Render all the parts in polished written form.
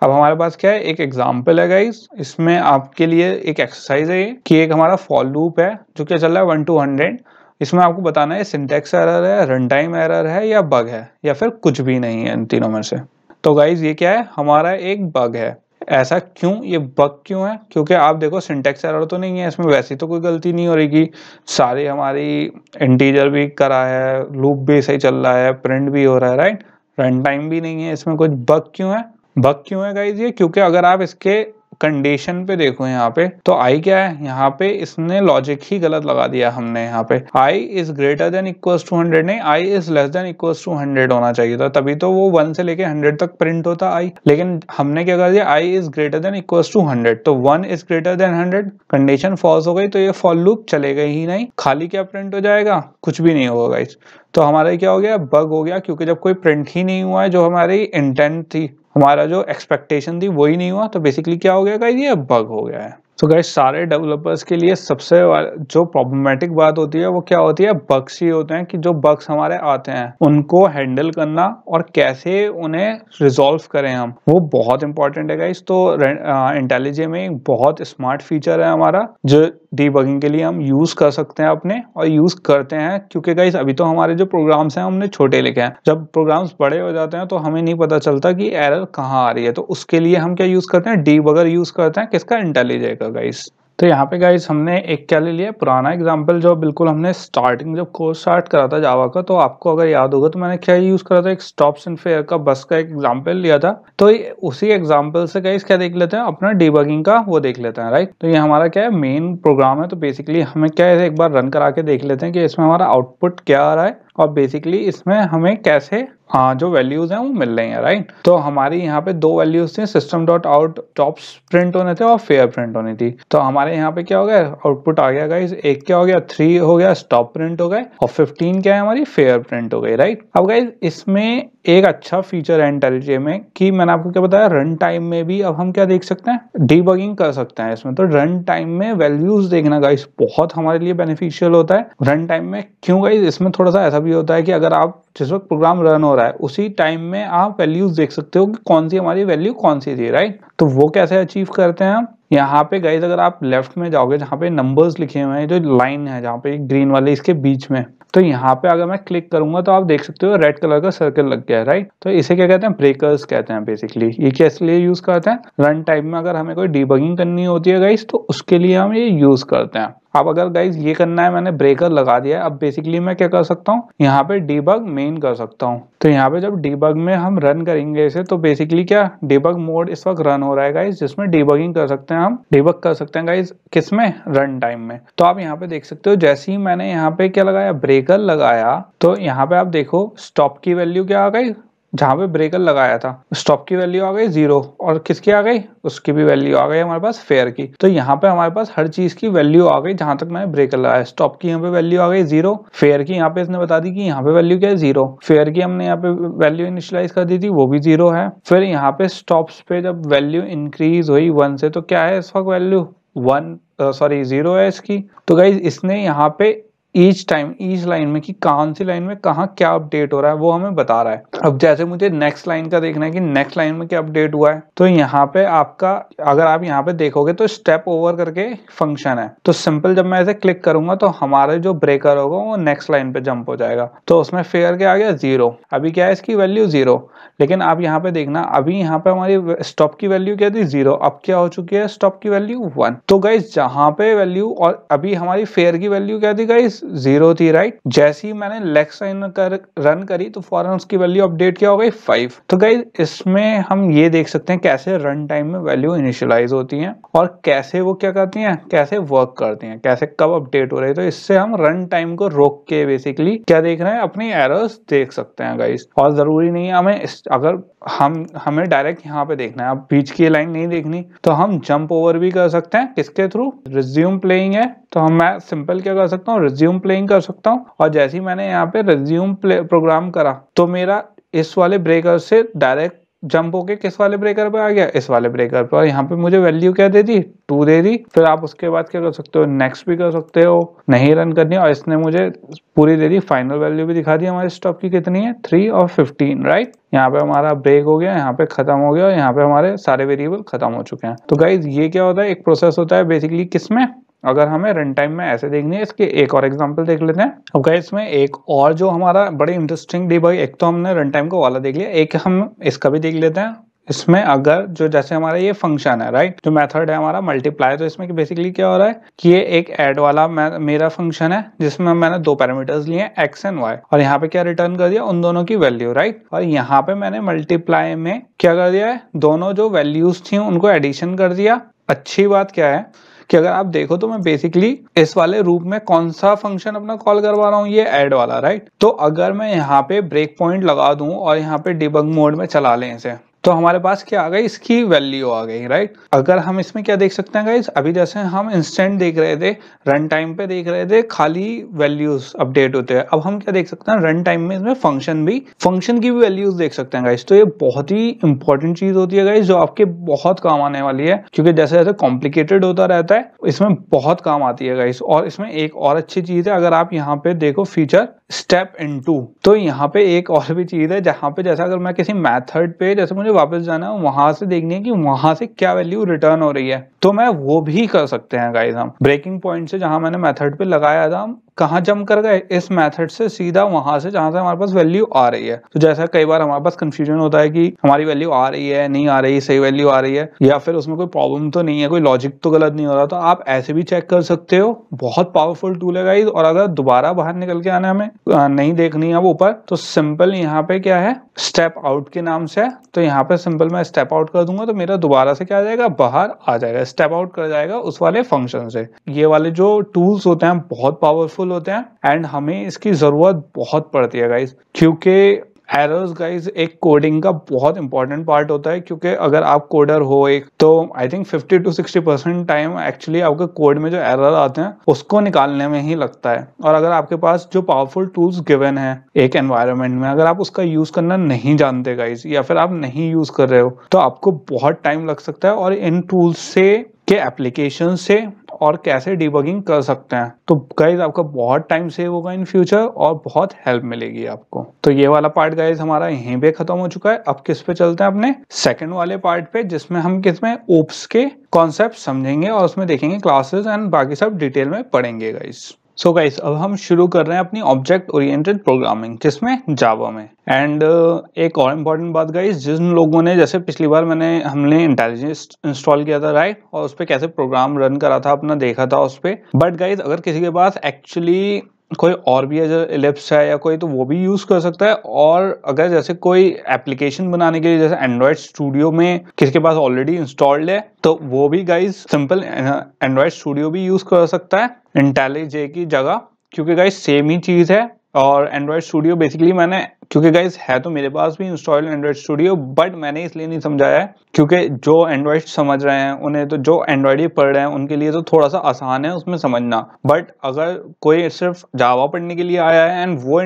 अब हमारे पास क्या है, एक एग्जाम्पल है गाइस, इसमें आपके लिए एक एक्सरसाइज है ये कि एक हमारा फॉर लूप है जो क्या चल रहा है 1 to 100। इसमें आपको बताना है सिंटैक्स एरर है, रन टाइम एरर है या बग है या फिर कुछ भी नहीं है इन तीनों में से। तो गाइज ये क्या है, हमारा एक बग है। ऐसा क्यों, ये बग क्यों है? क्योंकि आप देखो सिंटैक्स एरर तो नहीं है इसमें, वैसी तो कोई गलती नहीं हो रही कि सारी हमारी इंटीजर भी करा है, लूप भी सही चल रहा है, प्रिंट भी हो रहा है, राइट। रन टाइम भी नहीं है इसमें कुछ। बग क्यों है? बग क्यों है गाइज ये? क्योंकि अगर आप इसके कंडीशन पे देखो यहाँ पे, तो आई क्या है, यहाँ पे इसने लॉजिक ही गलत लगा दिया हमने। यहाँ पे I is greater than equals to 100 नहीं, I is less than equals to 100 होना चाहिए था, तभी तो वो 1 से लेके 100 तक प्रिंट होता आई। लेकिन हमने क्या कर दिया, I is greater than equals to 100, तो 1 is greater than 100, condition false हो गई, तो ये फॉर लूप चलेगा ही नहीं। खाली क्या प्रिंट हो जाएगा, कुछ भी नहीं होगा गाइस। तो हमारा क्या हो गया, बग हो गया, क्योंकि जब कोई प्रिंट ही नहीं हुआ है, जो हमारी इंटेंट थी, हमारा जो एक्सपेक्टेशन थी वही नहीं हुआ, तो बेसिकली क्या हो गया गाइस, ये बग हो गया है। तो गाइस सारे डेवलपर्स के लिए सबसे जो प्रॉब्लमेटिक बात होती है वो क्या होती है, बग्स ही होते हैं। कि जो बग्स हमारे आते हैं उनको हैंडल करना और कैसे उन्हें रिजॉल्व करें हम, वो बहुत इंपॉर्टेंट है गाइस। तो इंटेलिजे में एक बहुत स्मार्ट फीचर है हमारा, जो डीबगिंग के लिए हम यूज कर सकते हैं अपने, और यूज करते हैं। क्योंकि गाइस अभी तो हमारे जो प्रोग्राम्स हैं हमने छोटे लिखे हैं, जब प्रोग्राम्स बड़े हो जाते हैं तो हमें नहीं पता चलता कि एरर कहाँ आ रही है। तो उसके लिए हम क्या यूज करते हैं, डीबगर यूज करते हैं, किसका, इंटेलिजे का गाइस। तो यहाँ पे गाइस हमने एक क्या ले लिया, पुराना एग्जांपल जो बिल्कुल हमने स्टार्टिंग जब कोर्स स्टार्ट करा था जावा का, तो आपको अगर याद होगा तो मैंने क्या यूज करा था, एक स्टॉप्स एंड फेयर का बस का एक एग्जांपल लिया था। तो उसी एग्जांपल से गाइस क्या देख लेते हैं, अपना डीबगिंग का वो देख लेते हैं, राइट। तो ये हमारा क्या है, मेन प्रोग्राम है। तो बेसिकली हमें क्या है, एक बार रन करा के देख लेते हैं कि इसमें हमारा आउटपुट क्या आ रहा है, और बेसिकली इसमें हमें कैसे जो वैल्यूज हैं वो मिल रही हैं, राइट। तो हमारी यहाँ पे दो वैल्यूज थी, system dot out tops print होने थे और फेयर प्रिंट होनी थी। तो हमारे यहाँ पे क्या हो गया, आउटपुट आ गया गाइस, एक क्या हो गया, 3 हो गया स्टॉप प्रिंट हो गए, और 15 क्या है हमारी फेयर प्रिंट हो गई, राइट। अब गाइस इसमें एक अच्छा फीचर है इंटेलिजे में कि मैंने आपको क्या बताया, रन टाइम में भी अब हम क्या देख सकते हैं, डीबगिंग कर सकते हैं इसमें। तो रन टाइम में वैल्यूज देखना गाइस बहुत हमारे लिए बेनिफिशियल होता है रन टाइम में। क्यों गाइस, इसमें थोड़ा सा ऐसा भी होता है कि अगर आप जिस वक्त प्रोग्राम रन हो रहा है उसी टाइम में आप वैल्यूज देख सकते हो कि कौन सी हमारी वैल्यू कौन सी थी, राइट। तो वो कैसे अचीव करते हैं हम, यहाँ पे गाइस अगर आप लेफ्ट में जाओगे जहाँ पे नंबर्स लिखे हुए हैं, जो लाइन है जहाँ पे ग्रीन वाले इसके बीच में, तो यहाँ पे अगर मैं क्लिक करूंगा तो आप देख सकते हो रेड कलर का सर्कल लग गया है, राइट। तो इसे क्या कहते हैं, ब्रेकर्स कहते हैं बेसिकली। ये किस लिए यूज करते हैं, रन टाइम में अगर हमें कोई डीबगिंग करनी होती है गाइस तो उसके लिए हम ये यूज करते हैं। अब अगर गाइस ये करना है, मैंने ब्रेकर लगा दिया है, अब बेसिकली मैं क्या कर सकता हूँ, यहाँ पे डीबग मेन कर सकता हूँ। तो यहाँ पे जब डीबग में हम रन करेंगे इसे, तो बेसिकली क्या, डीबग मोड इस वक्त रन हो रहा है गाइस, जिसमें डीबगिंग कर सकते हैं, हम डीबग कर सकते हैं गाइस किसमें, रन टाइम में। तो आप यहाँ पे देख सकते हो, जैसे ही मैंने यहाँ पे क्या लगाया, ब्रेकर लगाया, तो यहाँ पे आप देखो स्टॉप की वैल्यू क्या आ गई, जहां पे ब्रेकर लगाया था स्टॉप की वैल्यू आ गई 0, और किसकी आ गई, उसकी भी वैल्यू आ गई हमारे पास, फेयर की। तो यहाँ पे हमारे पास हर चीज की वैल्यू आ गई जहां तक मैंने ब्रेकर लगाया। स्टॉप की यहाँ पे वैल्यू आ गई 0, फेयर की यहाँ पे इसने बता दी कि यहाँ पे वैल्यू क्या है 0, फेयर की हमने यहाँ पे वैल्यू इनिशियलाइज कर दी थी, वो भी 0 है। फिर यहाँ पे स्टॉप्स पे जब वैल्यू इंक्रीज हुई 1 से, तो क्या है इस वक्त वैल्यू 0 है इसकी। तो गाइज इसने यहाँ पे ईच टाइम ईच लाइन में कि कौन सी लाइन में कहाँ क्या अपडेट हो रहा है वो हमें बता रहा है। अब जैसे मुझे नेक्स्ट लाइन का देखना है कि नेक्स्ट लाइन में क्या अपडेट हुआ है, तो यहाँ पे आपका, अगर आप यहाँ पे देखोगे तो स्टेप ओवर करके फंक्शन है। तो सिंपल जब मैं ऐसे क्लिक करूंगा तो हमारा जो ब्रेकर होगा वो नेक्स्ट लाइन पे जंप हो जाएगा। तो उसमें फेयर क्या आ गया 0, अभी क्या है इसकी वैल्यू 0। लेकिन आप यहाँ पे देखना, अभी यहाँ पे हमारी स्टॉप की वैल्यू क्या थी 0, अब क्या हो चुकी है स्टॉप की वैल्यू 1। तो गाइस जहां पे वैल्यू, और अभी हमारी फेयर की वैल्यू क्या थी गाइस 0 थी, राइट। जैसे ही मैंने नेक्स्ट लाइन रन करी तो फौरन उसकी वैल्यू अपडेट क्या हो गई 5। तो गाइस इसमें हम ये देख सकते हैं कैसे रन टाइम में वैल्यू इनिशियलाइज होती हैं और कैसे वो क्या करती हैं, कैसे वर्क करती हैं, कैसे कब अपडेट हो रही है। तो इससे हम रन टाइम को रोक के बेसिकली क्या देख रहे हैं, अपनी एरर्स देख सकते हैं गाइस। और जरूरी नहीं है हमें अगर हमें डायरेक्ट यहाँ पे देखना है, अब बीच की लाइन नहीं देखनी, तो हम जंप ओवर भी कर सकते हैं किसके थ्रू, रिज्यूम प्लेइंग है। तो मैं सिंपल क्या कर सकता हूँ, रिज्यूम प्लेइंग कर सकता हूँ, और जैसे ही मैंने यहाँ पे रिज्यूम प्रोग्राम करा तो मेरा इस वाले ब्रेकर से डायरेक्ट जंप होके किस वाले ब्रेकर पे आ गया, इस वाले ब्रेकर पे, और यहाँ पे मुझे वैल्यू क्या दे दी, 2 दे दी। फिर आप उसके बाद क्या कर सकते हो, नेक्स्ट भी कर सकते हो, नहीं रन करनी, और इसने मुझे पूरी दे दी, फाइनल वैल्यू भी दिखा दी हमारे स्टॉप की कितनी है, 3 और 15, राइट। यहाँ पे हमारा ब्रेक हो गया, यहाँ पे खत्म हो गया, और यहाँ पे हमारे सारे वेरिएबल खत्म हो चुके हैं। तो गाइज ये क्या होता है, एक प्रोसेस होता है बेसिकली किसमें, अगर हमें रन टाइम में ऐसे देखनी है। इसके एक और एग्जांपल देख लेते हैं। अब गाइस इसमें एक और जो हमारा बड़ी इंटरेस्टिंग डिबग, एक तो हमने रन टाइम को वाला देख लिया, एक हम इसका भी देख लेते हैं। इसमें अगर जो जैसे हमारा ये फंक्शन है, राइट, जो मेथड है हमारा मल्टीप्लाई, तो इसमें बेसिकली क्या हो रहा है कि ये एक ऐड वाला मेरा फंक्शन है जिसमें मैंने 2 पैरामीटर्स लिए हैं, एक्स एंड वाई, और यहाँ पे क्या रिटर्न कर दिया, उन दोनों की वैल्यू, राइट। और यहाँ पे मैंने मल्टीप्लाई में क्या कर दिया है, दोनों जो वैल्यूज थी उनको एडिशन कर दिया। अच्छी बात क्या है कि अगर आप देखो तो मैं बेसिकली इस वाले रूप में कौन सा फंक्शन अपना कॉल करवा रहा हूँ, ये ऐड वाला, राइट। तो अगर मैं यहाँ पे ब्रेक पॉइंट लगा दूं और यहाँ पे डिबग मोड में चला लें इसे, तो हमारे पास क्या आ गई, इसकी वैल्यू आ गई, राइट। अगर हम इसमें क्या देख सकते हैं गाइस, अभी जैसे हम इंस्टेंट देख रहे थे, रन टाइम पे देख रहे थे खाली वैल्यूज अपडेट होते हैं, अब हम क्या देख सकते हैं रन टाइम में, इसमें फंक्शन की भी वैल्यूज देख सकते हैं गाइस। तो ये बहुत ही इंपॉर्टेंट चीज होती है गाइस, जो आपके बहुत काम आने वाली है, क्योंकि जैसे जैसे कॉम्प्लिकेटेड होता रहता है इसमें बहुत काम आती है गाइस। और इसमें एक और अच्छी चीज है, अगर आप यहाँ पे देखो फीचर स्टेप इनटू, तो यहाँ पे एक और भी चीज है जहाँ पे जैसा अगर मैं किसी मेथड पे जैसे मुझे वापस जाना है, वहां से देखनी है कि वहां से क्या वैल्यू रिटर्न हो रही है, तो मैं वो भी कर सकते हैं गाइस। हम ब्रेकिंग पॉइंट से जहां मैंने मेथड पे लगाया था, हम कहाँ जंप कर गए, इस मेथड से सीधा वहां से जहां से हमारे पास वैल्यू आ रही है। तो जैसा कई बार हमारे पास कंफ्यूजन होता है कि हमारी वैल्यू आ रही है, नहीं आ रही, सही वैल्यू आ रही है, या फिर उसमें कोई प्रॉब्लम तो नहीं है, कोई लॉजिक तो गलत नहीं हो रहा, तो आप ऐसे भी चेक कर सकते हो। बहुत पावरफुल टूल है गाइस। और अगर दोबारा बाहर निकल के आना हमें नहीं देखनी है वो ऊपर, तो सिंपल यहाँ पे क्या है, स्टेप आउट के नाम से है, तो यहाँ पे सिंपल मैं स्टेप आउट कर दूंगा तो मेरा दोबारा से क्या आ जाएगा, बाहर आ जाएगा, स्टेप आउट कर जाएगा उस वाले फंक्शन से। ये वाले जो टूल्स होते हैं बहुत पावरफुल होते हैं, एंड हमें इसकी जरूरत बहुत पड़ती है गाइस, क्योंकि एरर्स गाइस एक कोडिंग का बहुत इंपॉर्टेंट पार्ट होता है। क्योंकि अगर आप कोडर हो एक, तो I think 50 to 60% time actually आपके कोड में जो एरर आते हैं उसको निकालने में ही लगता है। और अगर आपके पास जो पावरफुल टूल्स गिवन है एक एनवायरनमेंट में, अगर आप उसका यूज करना नहीं जानते गाइस, या फिर आप नहीं यूज कर रहे हो, तो आपको बहुत टाइम लग सकता है। और इन टूल्स से के एप्लीकेशन से और कैसे डिबगिंग कर सकते हैं, तो गाइज आपका बहुत टाइम सेव होगा इन फ्यूचर और बहुत हेल्प मिलेगी आपको। तो ये वाला पार्ट गाइज हमारा यहीं पे खत्म हो चुका है। अब किस पे चलते हैं, अपने सेकंड वाले पार्ट पे, जिसमें हम किसमें ओप्स के कॉन्सेप्ट समझेंगे और उसमें देखेंगे क्लासेस एंड बाकी सब डिटेल में पढ़ेंगे गाइज। सो गाइस अब हम शुरू कर रहे हैं अपनी ऑब्जेक्ट ओरिएंटेड प्रोग्रामिंग, जिसमें जावा में। एंड एक और इम्पॉर्टेंट बात गाइस, जिन लोगों ने जैसे पिछली बार हमने इंटेलिजेंस इंस्टॉल किया था, राइट, और उस पर कैसे प्रोग्राम रन करा था अपना देखा था उस पर। बट गाइस अगर किसी के पास एक्चुअली कोई और भी इलिप्स है या कोई, तो वो भी यूज कर सकता है। और अगर जैसे कोई एप्लीकेशन बनाने के लिए जैसे एंड्रॉइड स्टूडियो में किसी के पास ऑलरेडी इंस्टॉल्ड है, तो वो भी गाइस सिंपल एंड्रॉइड स्टूडियो भी यूज कर सकता है इंटेलिजे की जगह, क्योंकि गाइस सेम ही चीज है। और एंड्रॉइड स्टूडियो बेसिकली मैंने, क्योंकि गाइस है तो मेरे पास भी इंस्टॉल्ड एंड्रॉइड स्टूडियो, बट मैंने इसलिए नहीं समझाया है क्योंकि जो एंड्रॉइड समझ रहे हैं उन्हें, तो जो एंड्रॉइड ही पढ़ रहे हैं उनके लिए तो थोड़ा सा आसान है उसमें समझना। बट अगर कोई सिर्फ जावा पढ़ने के लिए आया है एंड वो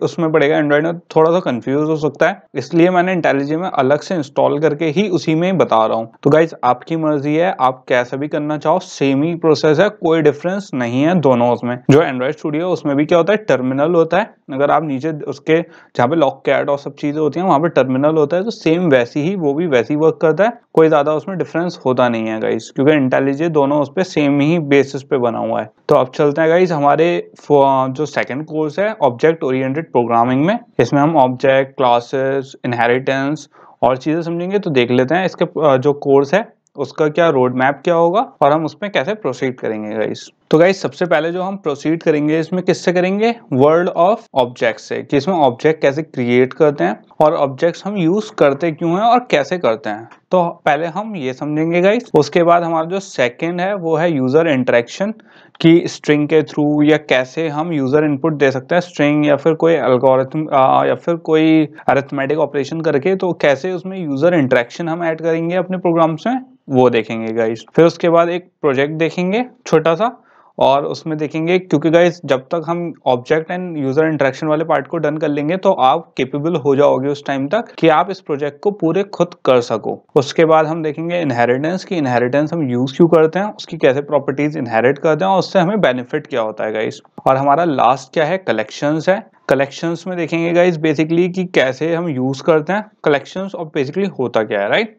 उसमें पढ़ेगा एंड्रॉइड में, थोड़ा सा कंफ्यूज हो सकता है। इसलिए मैंने इंटेलिजे में अलग से इंस्टॉल करके ही उसी में ही बता रहा हूँ। तो गाइज आपकी मर्जी है, आप कैसा भी करना चाहो, सेम ही प्रोसेस है, कोई डिफरेंस नहीं है दोनों। उसमें जो एंड्रॉइड स्टूडियो उसमें भी क्या होता है, टर्मिनल होता है। अगर आप नीचे उसके जहाँ पे लॉक कैट और सब चीजें होती हैं वहां पे टर्मिनल होता है, तो सेम वैसी ही वो भी वैसी वर्क करता है, कोई ज्यादा उसमें डिफरेंस होता नहीं है गाइस, क्योंकि इंटेलिजे दोनों उस पे सेम ही बेसिस पे बना हुआ है। तो अब चलते हैं गाइस हमारे जो सेकंड कोर्स है ऑब्जेक्ट ओरिएंटेड प्रोग्रामिंग में। इसमें हम ऑब्जेक्ट, क्लासेस, इनहेरिटेंस और चीजें समझेंगे। तो देख लेते हैं इसके जो कोर्स है उसका क्या रोड मैप क्या होगा और हम उसमें कैसे प्रोसीड करेंगे गाइस। तो गाइस सबसे पहले जो हम प्रोसीड करेंगे इसमें किससे करेंगे, वर्ल्ड ऑफ ऑब्जेक्ट से, कि इसमें ऑब्जेक्ट कैसे क्रिएट करते हैं और ऑब्जेक्ट्स हम यूज करते क्यों हैं और कैसे करते हैं। तो पहले हम ये समझेंगे गाइस। उसके बाद हमारा जो सेकंड है वो है यूजर इंटरेक्शन, कि स्ट्रिंग के थ्रू या कैसे हम यूजर इनपुट दे सकते हैं स्ट्रिंग या फिर कोई एल्गोरिथम या फिर कोई अरिथमेटिक ऑपरेशन करके, तो कैसे उसमें यूजर इंटरेक्शन हम ऐड करेंगे अपने प्रोग्राम्स में, वो देखेंगे गाइस। फिर उसके बाद एक प्रोजेक्ट देखेंगे छोटा सा, और उसमें देखेंगे, क्योंकि गाइस जब तक हम ऑब्जेक्ट एंड यूजर इंटरेक्शन वाले पार्ट को डन कर लेंगे तो आप केपेबल हो जाओगे उस टाइम तक कि आप इस प्रोजेक्ट को पूरे खुद कर सको। उसके बाद हम देखेंगे इनहेरिटेंस की इनहेरिटेंस हम यूज क्यों करते हैं, उसकी कैसे प्रॉपर्टीज इनहेरिट करते हैं और उससे हमें बेनिफिट क्या होता है गाइस। और हमारा लास्ट क्या है, कलेक्शंस है। कलेक्शंस में देखेंगे गाइस बेसिकली कि कैसे हम यूज करते हैं कलेक्शंस और बेसिकली होता क्या है, राइट।